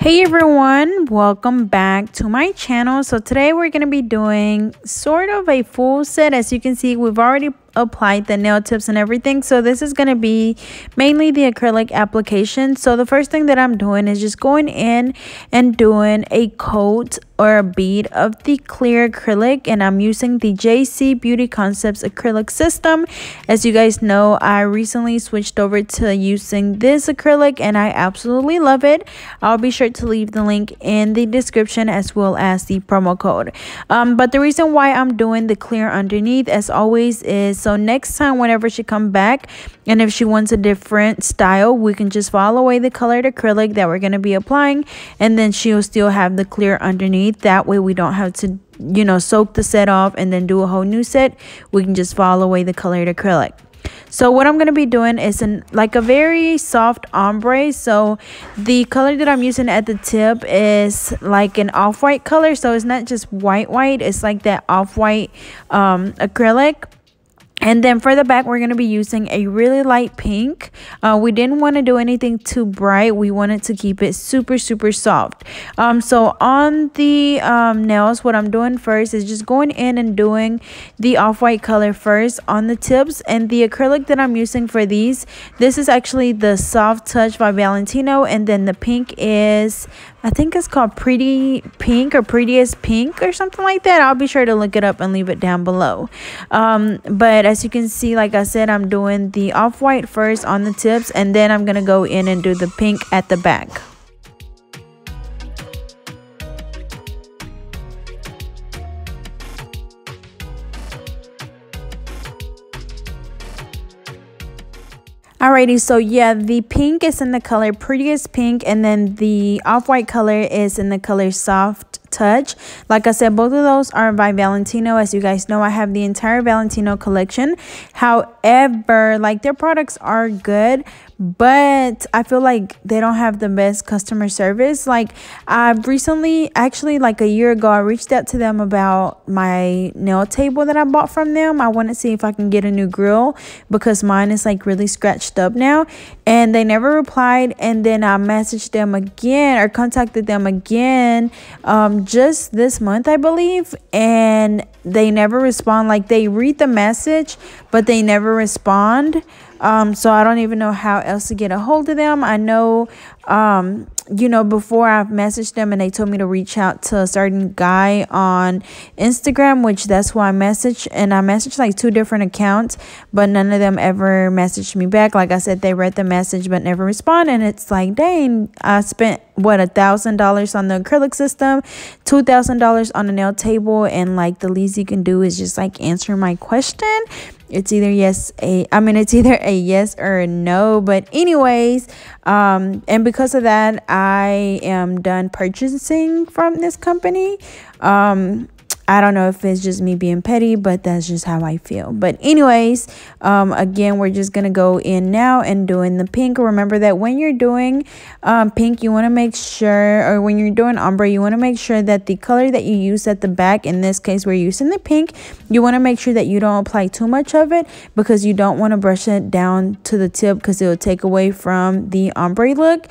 Hey everyone, welcome back to my channel. So today we're going to be doing sort of a full set. As you can see, we've already applied the nail tips and everything, so this is going to be mainly the acrylic application. So the first thing that I'm doing is just going in and doing a coat or a bead of the clear acrylic, and I'm using the JC Beauty Concepts acrylic system. As you guys know, I recently switched over to using this acrylic and I absolutely love it. I'll be sure to leave the link in the description as well as the promo code. But the reason why I'm doing the clear underneath, as always, is so next time whenever she come back and if she wants a different style, we can just file away the colored acrylic that we're going to be applying, and then she'll still have the clear underneath. That way we don't have to, you know, soak the set off and then do a whole new set. We can just file away the colored acrylic. So what I'm going to be doing is like a very soft ombre. So the color that I'm using at the tip is like an off-white color. So it's not just white, it's like that off-white acrylic. And then for the back, we're going to be using a really light pink. We didn't want to do anything too bright. We wanted to keep it super soft. So on the nails, what I'm doing first is just going in and doing the off-white color first on the tips. And the acrylic that I'm using for these, this is actually the Soft Touch by Valentino. And then the pink is, I think it's called Pretty Pink or Prettiest Pink or something like that. I'll be sure to look it up and leave it down below. But as you can see, like I said, I'm doing the off-white first on the tips, and then I'm going to go in and do the pink at the back. Alrighty, so yeah, the pink is in the color Prettiest Pink, and then the off-white color is in the color Soft Touch. Like I said, both of those are by Valentino. As you guys know, I have the entire Valentino collection. However, like, their products are good, but I feel like they don't have the best customer service. Like, I've recently, actually like a year ago, I reached out to them about my nail table that I bought from them. I want to see if I can get a new grill because mine is like really scratched up now, and they never replied. And then I messaged them again or contacted them again just this month, I believe, and they never respond. Like, they read the message but they never respond. So I don't even know how else to get a hold of them. I know, you know, before I've messaged them and they told me to reach out to a certain guy on Instagram, which that's who I messaged. And I messaged like 2 different accounts, but none of them ever messaged me back. Like I said, they read the message but never respond. And it's like, dang, I spent what, $1,000 on the acrylic system, $2,000 on the nail table, and like the least you can do is just like answer my question. It's either it's either a yes or a no. But anyways, and because of that, I am done purchasing from this company. I don't know if it's just me being petty, but that's just how I feel. But anyways, again, we're just going to go in now and doing the pink. Remember that when you're doing pink, you want to make sure, or when you're doing ombre, you want to make sure that the color that you use at the back, in this case, we're using the pink, you want to make sure that you don't apply too much of it because you don't want to brush it down to the tip because it will take away from the ombre look.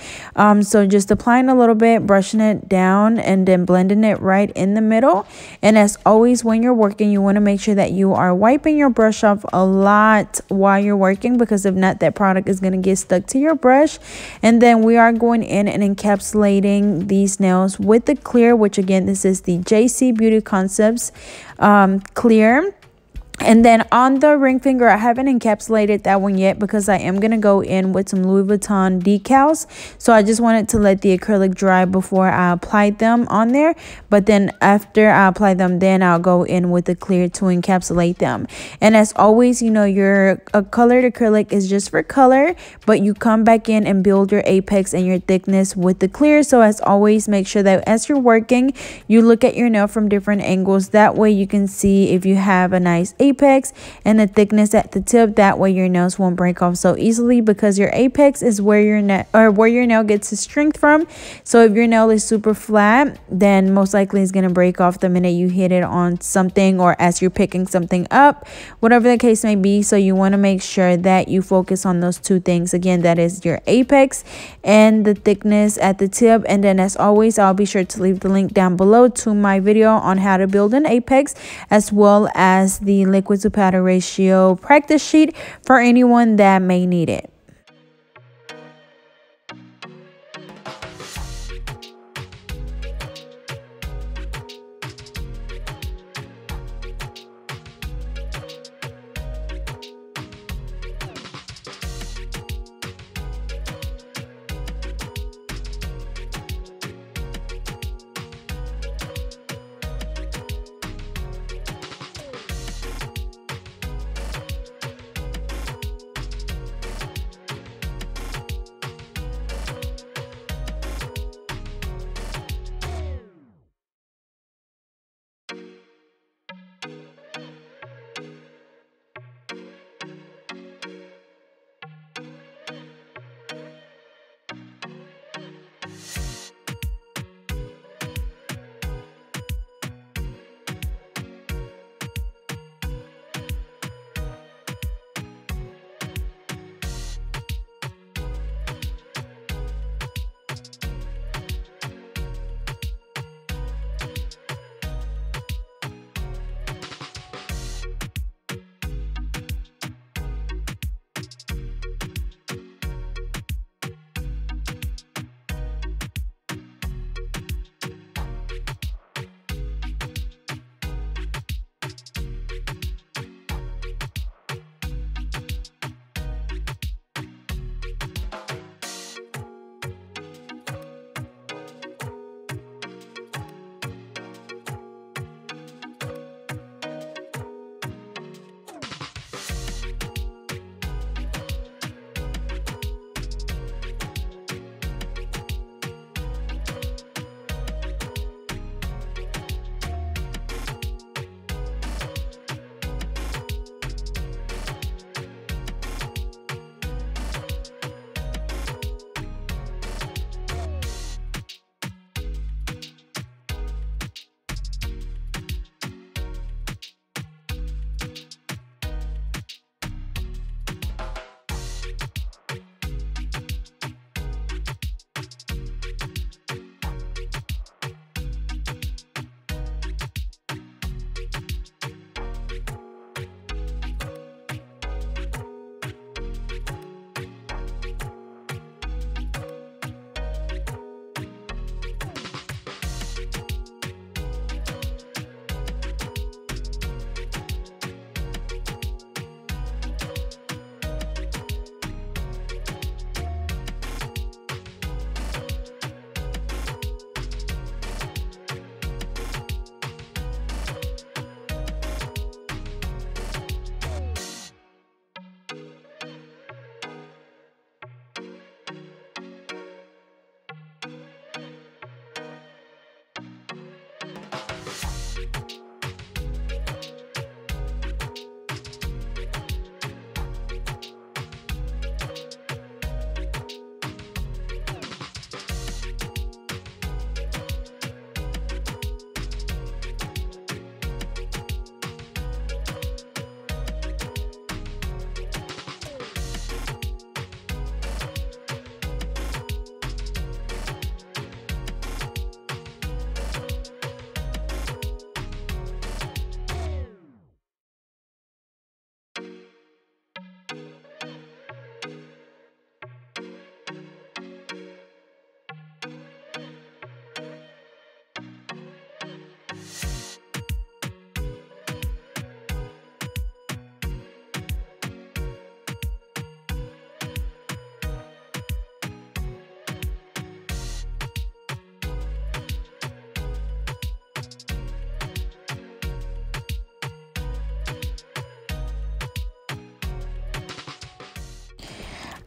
So just applying a little bit, brushing it down, and then blending it right in the middle. And as always, when you're working, you want to make sure that you are wiping your brush off a lot while you're working, because if not, that product is going to get stuck to your brush. And then we are going in and encapsulating these nails with the clear, which again, this is the JC Beauty Concepts clear. And then on the ring finger, I haven't encapsulated that one yet because I am going to go in with some Louis Vuitton decals. So I just wanted to let the acrylic dry before I applied them on there. But then after I apply them, then I'll go in with the clear to encapsulate them. And as always, you know, your colored acrylic is just for color, but you come back in and build your apex and your thickness with the clear. So as always, make sure that as you're working, you look at your nail from different angles. That way you can see if you have a nice apex apex and the thickness at the tip. That way your nails won't break off so easily, because your apex is where your nail gets its strength from. So if your nail is super flat, then most likely it's going to break off the minute you hit it on something or as you're picking something up, whatever the case may be. So you want to make sure that you focus on those two things. Again, that is your apex and the thickness at the tip. And then as always, I'll be sure to leave the link down below to my video on how to build an apex, as well as the liquid to powder ratio practice sheet for anyone that may need it.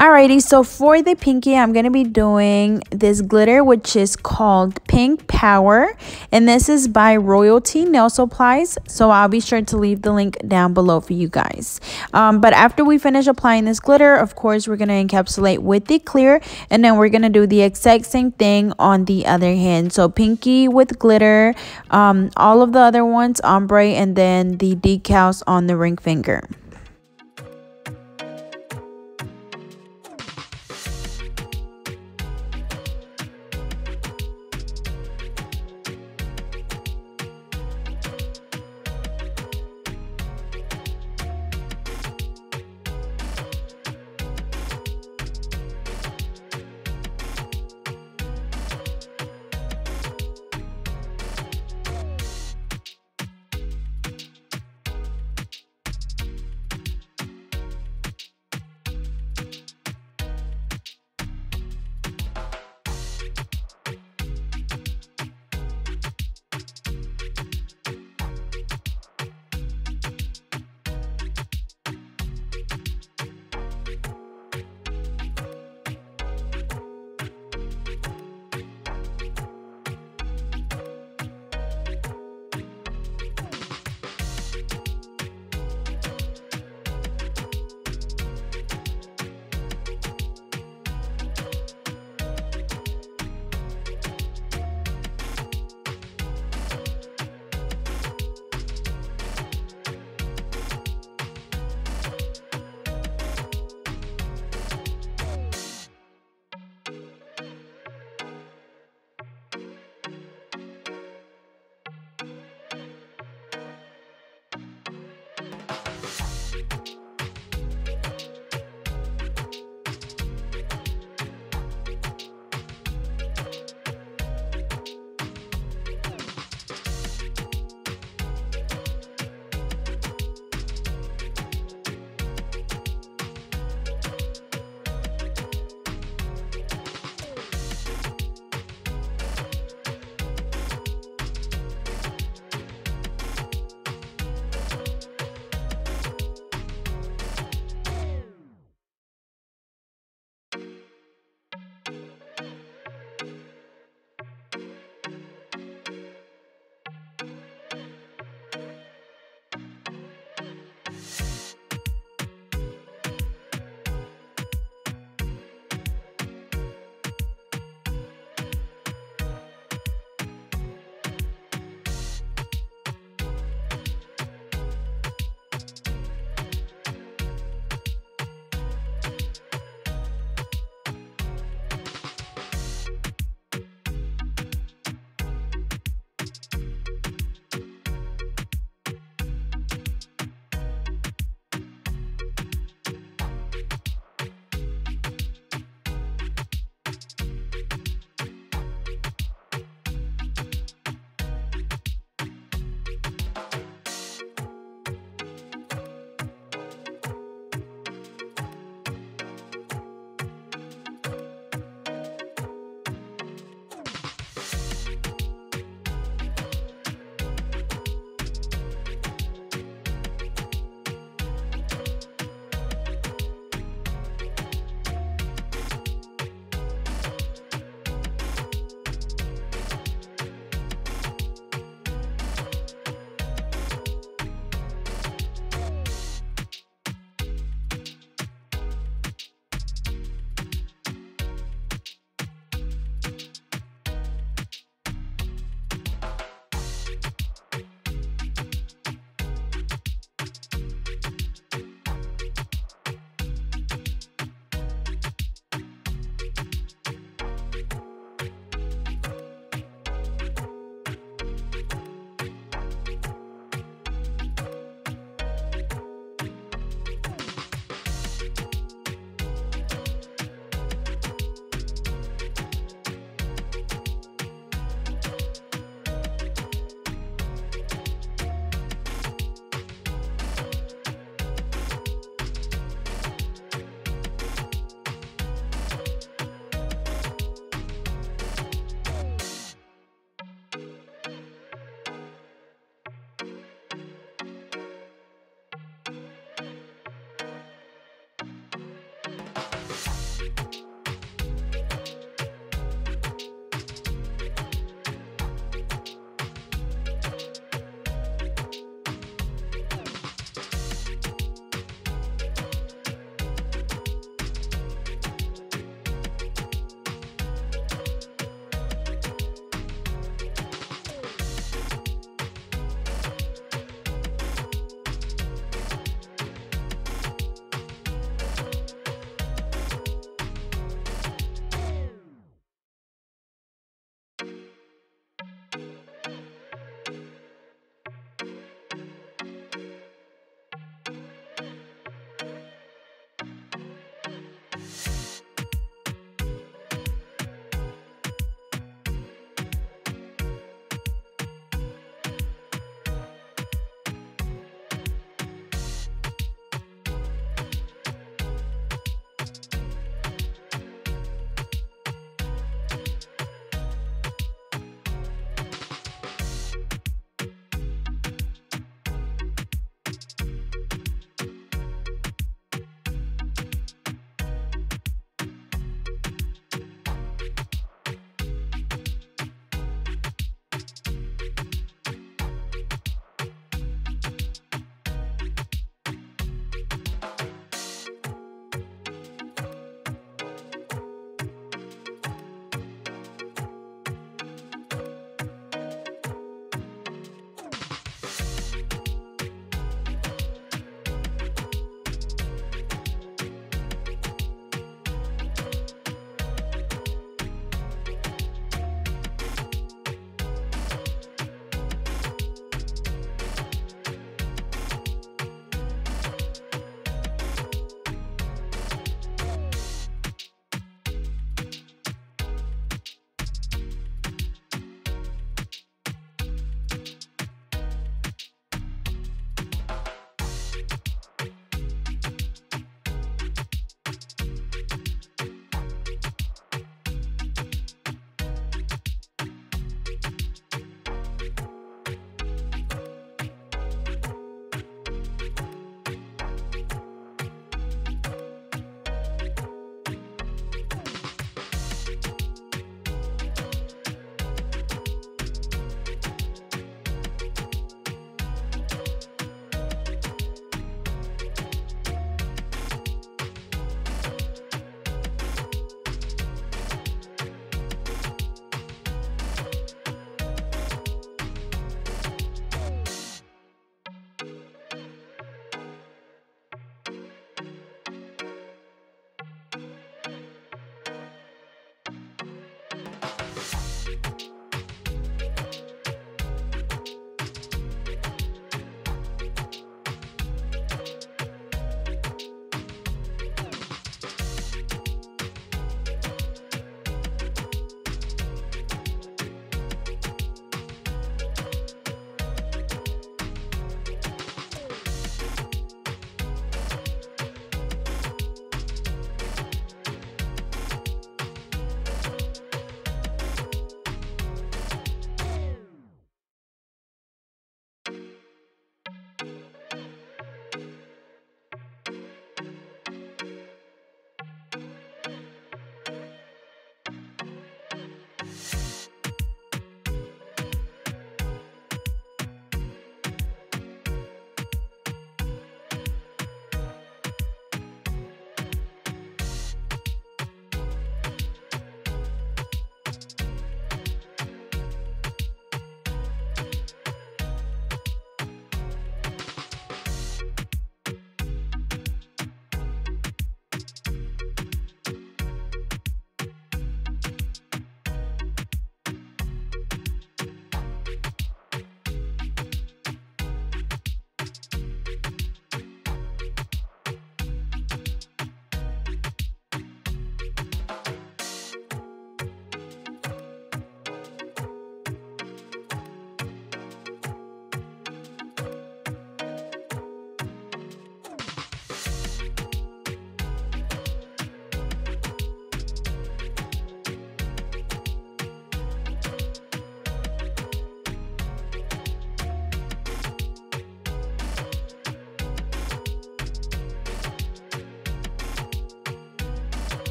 Alrighty, so for the pinky, I'm going to be doing this glitter, which is called Pink Power. And this is by Royalty Nail Supplies. So I'll be sure to leave the link down below for you guys. But after we finish applying this glitter, of course, we're going to encapsulate with the clear. And then we're going to do the exact same thing on the other hand. So pinky with glitter, all of the other ones, ombre, and then the decals on the ring finger.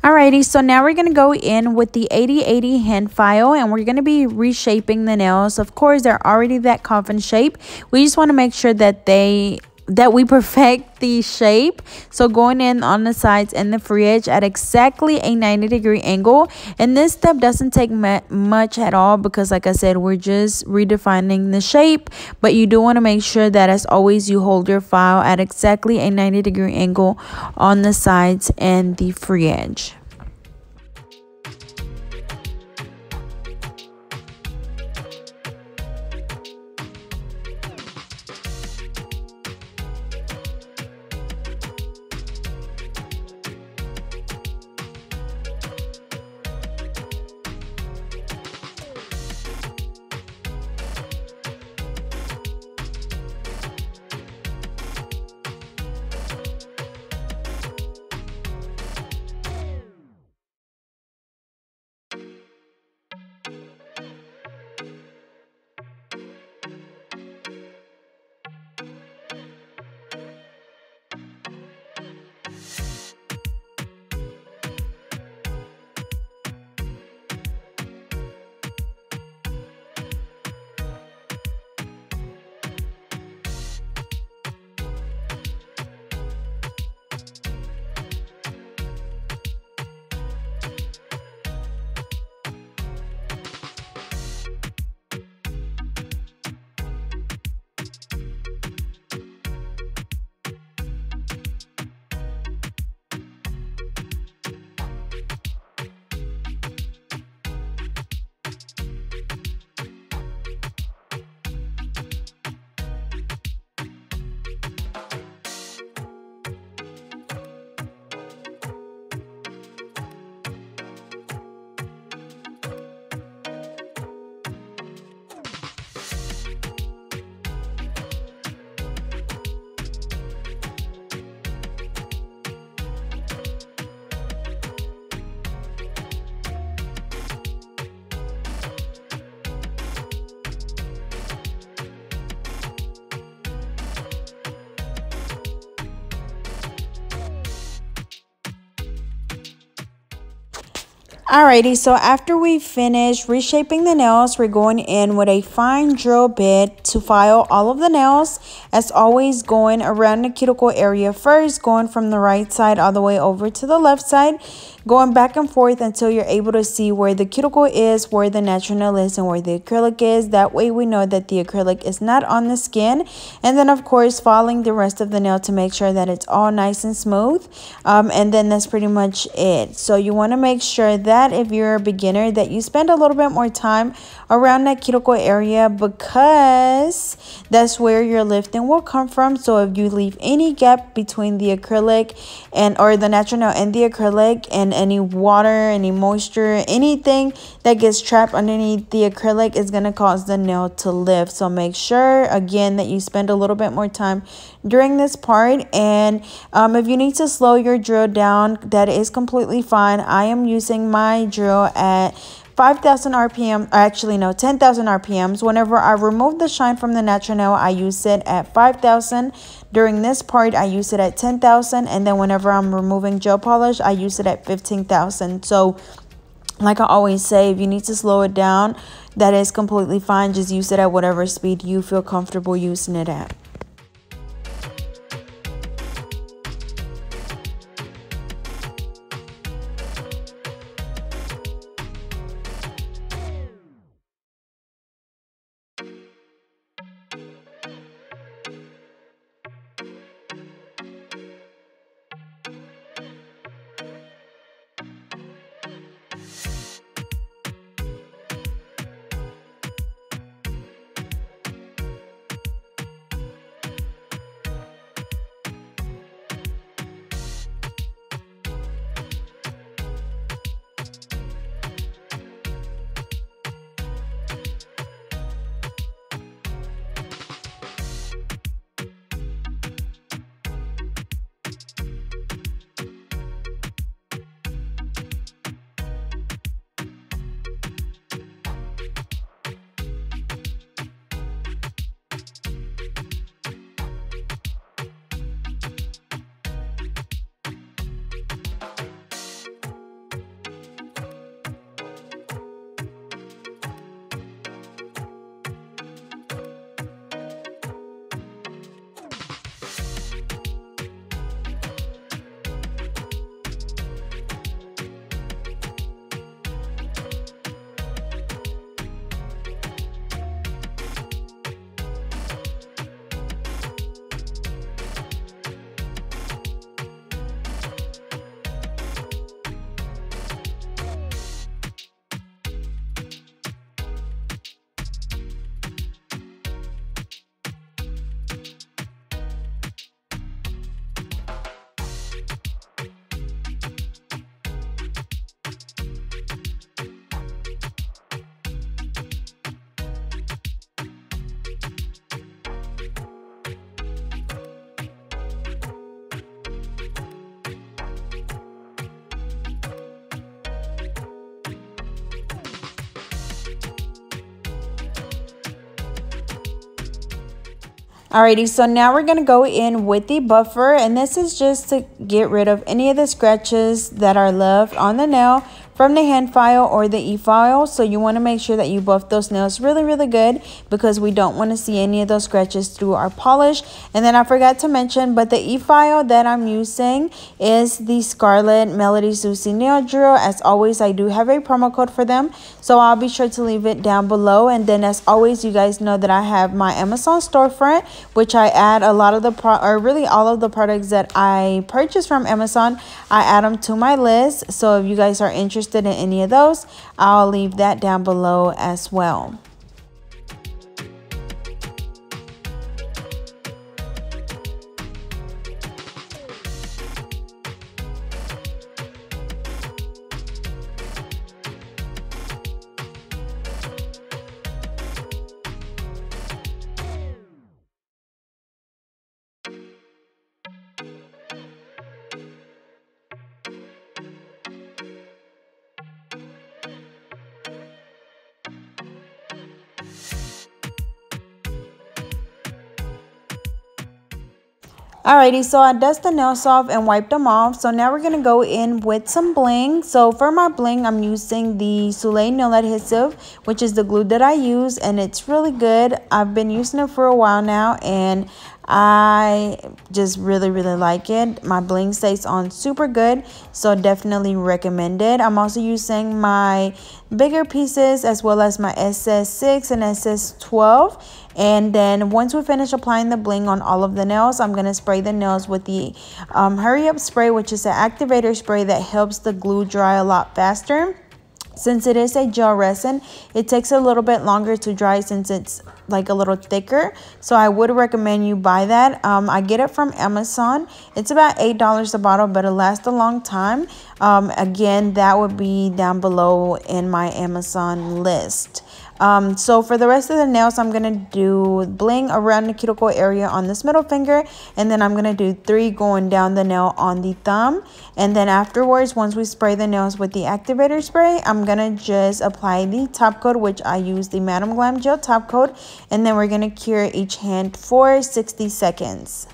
Alrighty, so now we're going to go in with the 8080 hand file and we're going to be reshaping the nails. Of course, they're already that coffin shape. We just want to make sure that we perfect the shape. So going in on the sides and the free edge at exactly a 90-degree angle. And this step doesn't take much at all because like I said, we're just redefining the shape. But you do want to make sure that as always, you hold your file at exactly a 90-degree angle on the sides and the free edge. Alrighty, so after we finish reshaping the nails, we're going in with a fine drill bit to file all of the nails. As always, going around the cuticle area first, going from the right side all the way over to the left side, going back and forth until you're able to see where the cuticle is, where the natural nail is, and where the acrylic is. That way we know that the acrylic is not on the skin. And then of course following the rest of the nail to make sure that it's all nice and smooth. And then that's pretty much it. So you want to make sure that if you're a beginner that you spend a little bit more time around that cuticle area because that's where your lifting will come from. So if you leave any gap between the acrylic or the natural nail and the acrylic, and any water, any moisture, anything that gets trapped underneath the acrylic is going to cause the nail to lift. So make sure again that you spend a little bit more time during this part. And if you need to slow your drill down, that is completely fine. I am using my drill at 5,000 RPM, actually no, 10,000 RPMs. Whenever I remove the shine from the natural nail, I use it at 5,000. During this part, I use it at 10,000. And then whenever I'm removing gel polish, I use it at 15,000. So like I always say, if you need to slow it down, that is completely fine. Just use it at whatever speed you feel comfortable using it at. Alrighty, so now we're going to go in with the buffer, and this is just to get rid of any of the scratches that are left on the nail from the hand file or the e-file. So you want to make sure that you buff those nails really good, because we don't want to see any of those scratches through our polish. And then I forgot to mention, but the e-file that I'm using is the Scarlet Melody Susie nail drill. As always, I do have a promo code for them, so I'll be sure to leave it down below. And then as always, you guys know that I have my Amazon storefront, which I add a lot of the really all of the products that I purchase from Amazon. I add them to my list, so if you guys are interested in any of those, I'll leave that down below as well. Alrighty, so I dust the nails off and wipe them off. So now we're going to go in with some bling. So for my bling, I'm using the Soleil nail adhesive, which is the glue that I use, and it's really good. I've been using it for a while now, and I just really like it. My bling stays on super good, so definitely recommend it. I'm also using my bigger pieces as well as my SS6 and SS12. And then once we finish applying the bling on all of the nails, I'm going to spray the nails with the hurry up spray, which is an activator spray that helps the glue dry a lot faster. Since it is a gel resin, it takes a little bit longer to dry since it's like a little thicker. So I would recommend you buy that. I get it from Amazon. It's about $8 a bottle, but it lasts a long time. Again, that would be down below in my Amazon list. So for the rest of the nails, I'm going to do bling around the cuticle area on this middle finger, and then I'm going to do 3 going down the nail on the thumb. And then afterwards, once we spray the nails with the activator spray, I'm going to just apply the top coat, which I use the Madam Glam Gel top coat, and then we're going to cure each hand for 60 seconds.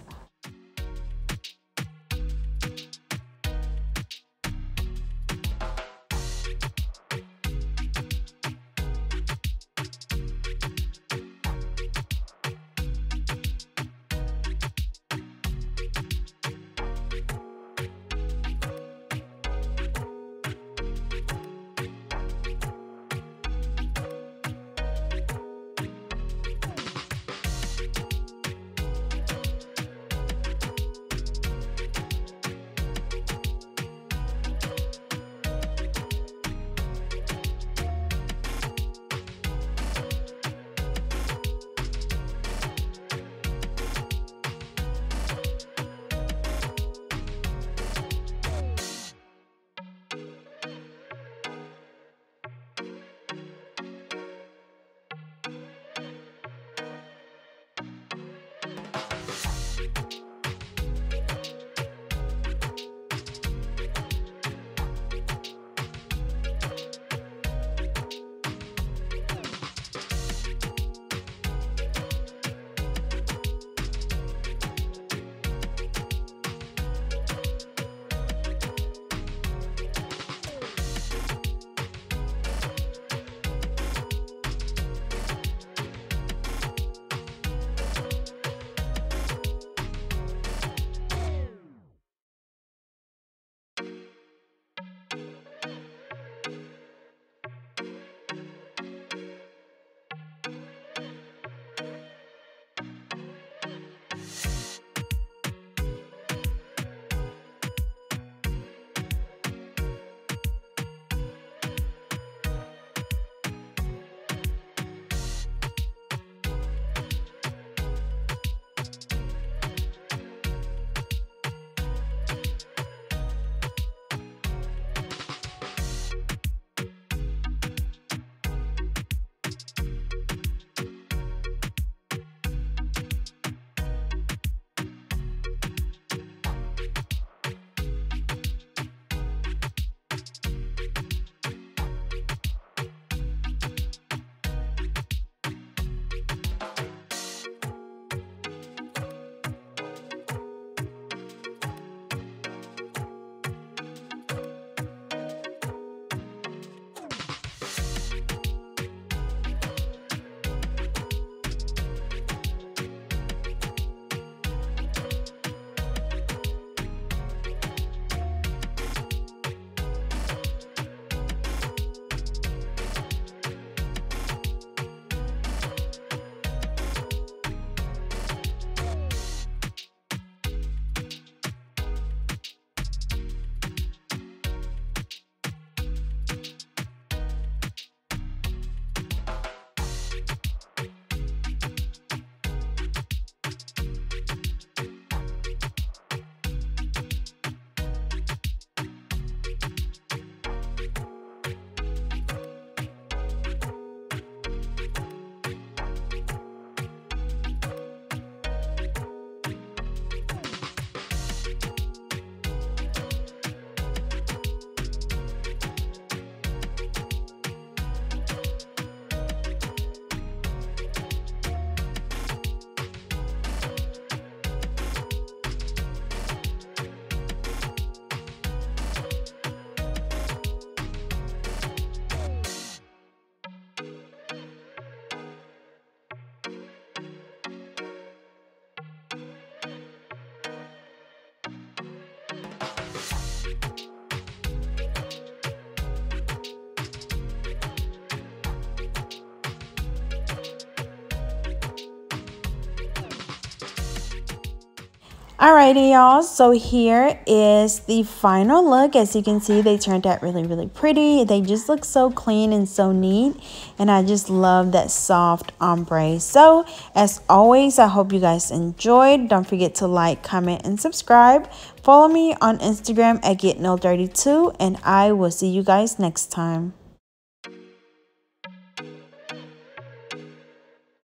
Alrighty, y'all, so here is the final look. As you can see, they turned out really pretty. They just look so clean and so neat, and I just love that soft ombre. So as always, I hope you guys enjoyed. Don't forget to like, comment, and subscribe. Follow me on Instagram at getnail32, and I will see you guys next time.